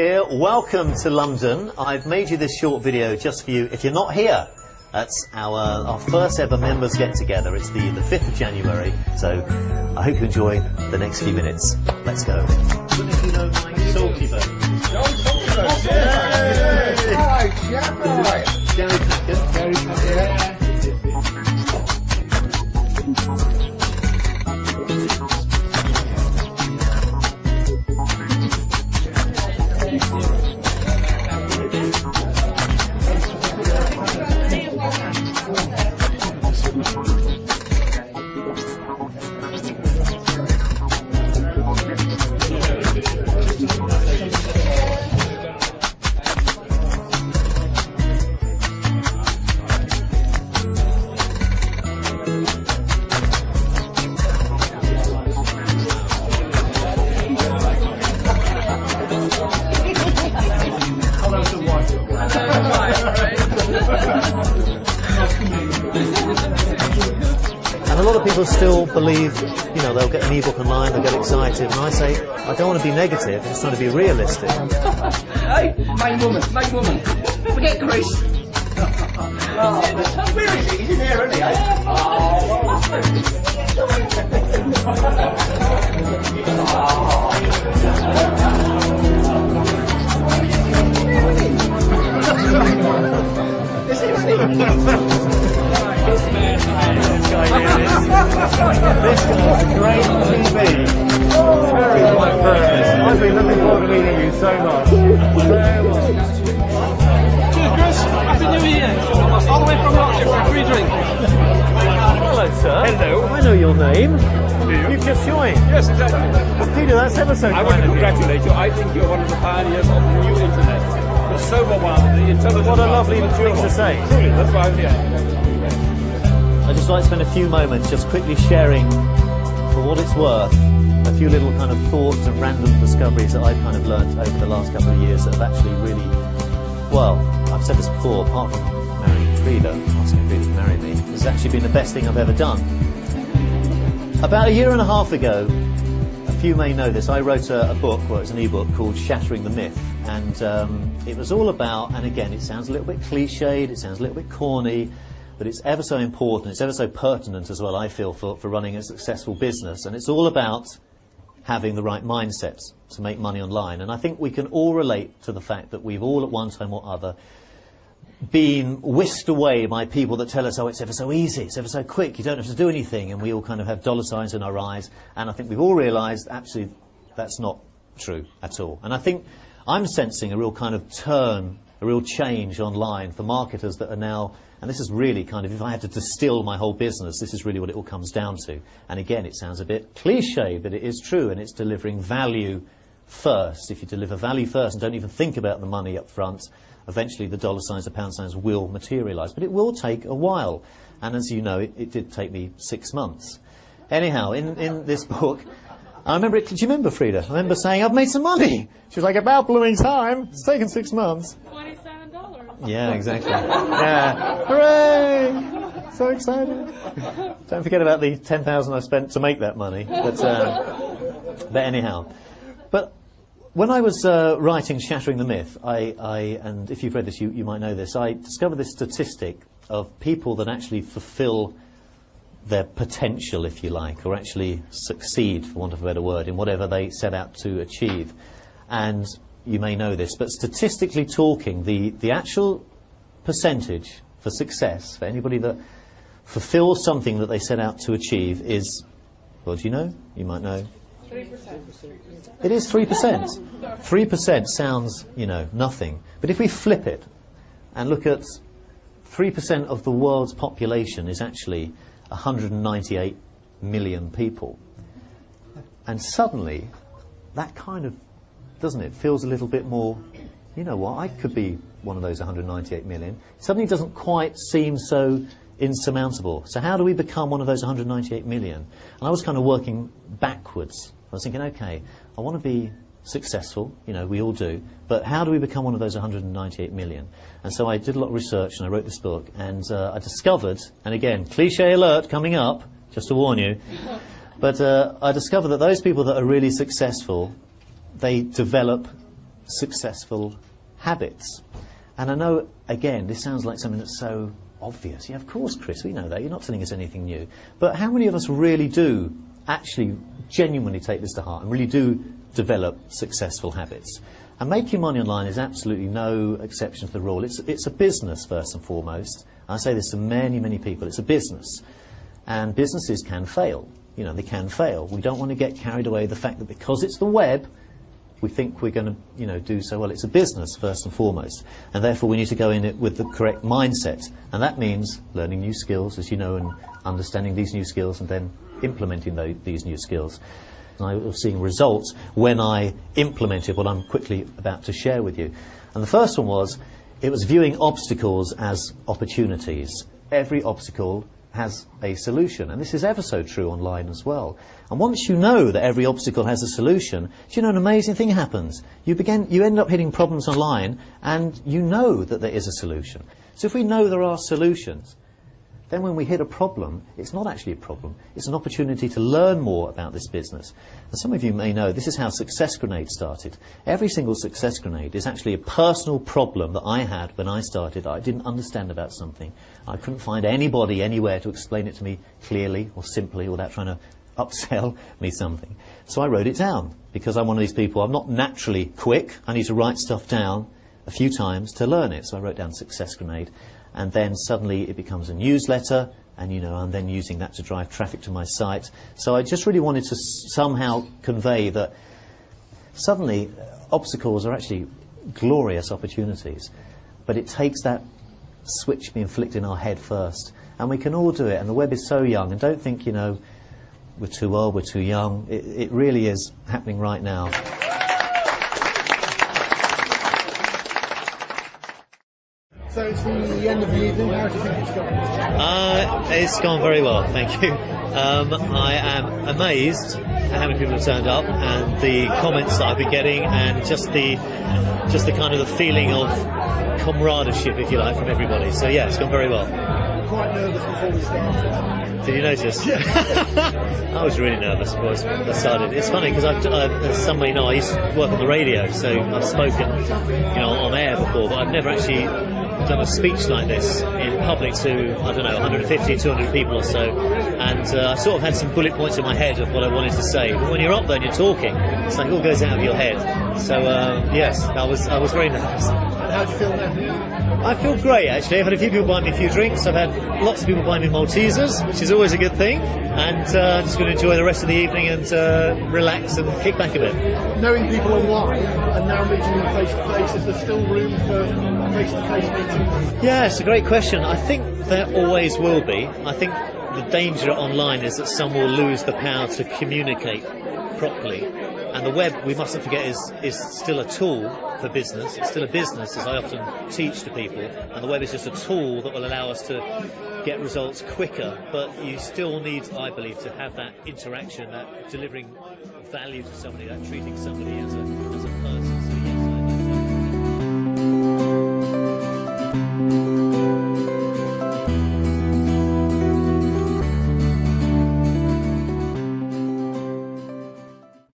here. Welcome to London. I've made you this short video just for you. If you're not here, that's our first ever members get together. It's the 5th of January. So I hope you enjoy the next few minutes. Let's go. Salty Bird. Hi, Chef. Right. Gary Packard. Gary Packard. And a lot of people still believe, you know, they'll get an ebook online, they'll get excited, and I say, I don't want to be negative, I'm just trying to be realistic. Hey, main woman. Forget Chris. Where is he? He's in here, isn't he? Is he really? This guy's a great TV. Very my friend. I've been looking forward to meeting you so much. Cheers, Chris. Happy New Year. All the way from Yorkshire for a free drink. Hello, sir. Hello. I know your name. Do you? You've just joined. Yes, exactly. Well, Peter, that's ever so I kind want to of you. congratulate you. I think you're one of the pioneers of the new internet. You're so mobile, the intelligence. What a lovely thing to say. Truly, that's why I'm here. I'd just like to spend a few moments just quickly sharing, for what it's worth, a few little kind of thoughts and random discoveries that I've kind of learnt over the last couple of years that have actually really, well, I've said this before, apart from marrying Frida, asking Frida to marry me, it's actually been the best thing I've ever done. About a year and a half ago, a few may know this, I wrote a book, well, it's an e-book called Shattering the Myth, and it was all about, and again, it sounds a little bit cliched, it sounds a little bit corny, but it's ever so important, it's ever so pertinent as well, I feel, for running a successful business. And it's all about having the right mindset to make money online. And I think we can all relate to the fact that we've all at one time or other been whisked away by people that tell us, oh, it's ever so easy, it's ever so quick, you don't have to do anything. And we all kind of have dollar signs in our eyes. And I think we've all realised, actually, that's not true at all. And I think I'm sensing a real kind of turn, a real change online for marketers that are now, and this is really kind of, if I had to distill my whole business, this is really what it all comes down to. And again, it sounds a bit cliche, but it is true, and it's delivering value first. If you deliver value first and don't even think about the money up front, eventually the dollar signs, the pound signs will materialise. But it will take a while. And as you know, it did take me 6 months. Anyhow, in this book, I remember it, do you remember, Frida? I remember saying, I've made some money. She was like, about blooming time. It's taken 6 months. $27. Yeah, exactly. Yeah. Hooray! So excited. Don't forget about the 10,000 I spent to make that money. But anyhow. But when I was writing Shattering the Myth, and if you've read this, you might know this, I discovered this statistic of people that actually fulfill their potential, if you like, or actually succeed, for want of a better word, in whatever they set out to achieve. And you may know this, but statistically talking, the actual percentage for success, for anybody that fulfills something that they set out to achieve is, well, do you know? You might know. 3%. It is 3%. 3% sounds, you know, nothing. But if we flip it and look at 3% of the world's population is actually 198 million people. And suddenly, that kind of, doesn't it, feels a little bit more, you know what, I could be one of those 198 million. Suddenly doesn't quite seem so insurmountable. So how do we become one of those 198 million? And I was kind of working backwards. I was thinking, okay, I want to be successful, you know, we all do, but how do we become one of those 198 million? And so I did a lot of research and I wrote this book, and I discovered, and again, cliche alert coming up, just to warn you, but I discovered that those people that are really successful, they develop successful habits. And I know, again, this sounds like something that's so obvious. Yeah, of course, Chris, we know that. You're not telling us anything new. But how many of us really do actually genuinely take this to heart and really do develop successful habits? And making money online is absolutely no exception to the rule. It's a business, first and foremost. I say this to many, many people. It's a business. And businesses can fail. You know, they can fail. We don't want to get carried away with the fact that because it's the web, we think we're going to, you know, do so well. It's a business, first and foremost. And therefore, we need to go in it with the correct mindset. And that means learning new skills, as you know, and understanding these new skills and then implementing these new skills. And I was seeing results when I implemented what I'm quickly about to share with you. And the first one was, it was viewing obstacles as opportunities. Every obstacle has a solution, and this is ever so true online as well. And once you know that every obstacle has a solution, do you know an amazing thing happens? You end up hitting problems online, and you know that there is a solution. So if we know there are solutions, then when we hit a problem, it's not actually a problem. It's an opportunity to learn more about this business. And some of you may know this is how Success Grenade started. Every single Success Grenade is actually a personal problem that I had when I started. I didn't understand about something. I couldn't find anybody anywhere to explain it to me clearly or simply without trying to upsell me something. So I wrote it down because I'm one of these people. I'm not naturally quick. I need to write stuff down a few times to learn it. So I wrote down Success Grenade. And then suddenly it becomes a newsletter, and you know, I'm then using that to drive traffic to my site. So I just really wanted to somehow convey that suddenly obstacles are actually glorious opportunities, but it takes that switch being flicked in our head first, and we can all do it. And the web is so young, and don't think, you know, we're too old, we're too young. It really is happening right now. So it's the end of the evening. How do you think it's gone? It's gone very well, thank you. I am amazed at how many people have turned up and the comments that I've been getting, and just the kind of the feeling of camaraderie, if you like, from everybody. So yeah, it's gone very well. Quite nervous before we started. Did you notice? I was really nervous before I started. It's funny because as some may know, I used to work on the radio, so I've spoken, you know, on air before, but I've never actually done a speech like this in public to, I don't know, 150, 200 people or so, and I sort of had some bullet points in my head of what I wanted to say, but when you're up there and you're talking, it's like it all goes out of your head. So yes, I was very nervous. How do you feel now? I feel great, actually. I've had a few people buy me a few drinks. I've had lots of people buy me Maltesers, which is always a good thing. And I'm just going to enjoy the rest of the evening and relax and kick back a bit. Knowing people online and now meeting them face to face, is there still room for face to face meetings? Yeah, it's a great question. I think there always will be. I think the danger online is that some will lose the power to communicate properly. And the web, we mustn't forget, is still a tool for business. It's still a business, as I often teach to people. And the web is just a tool that will allow us to get results quicker. But you still need, I believe, to have that interaction, that delivering value to somebody, that treating somebody as a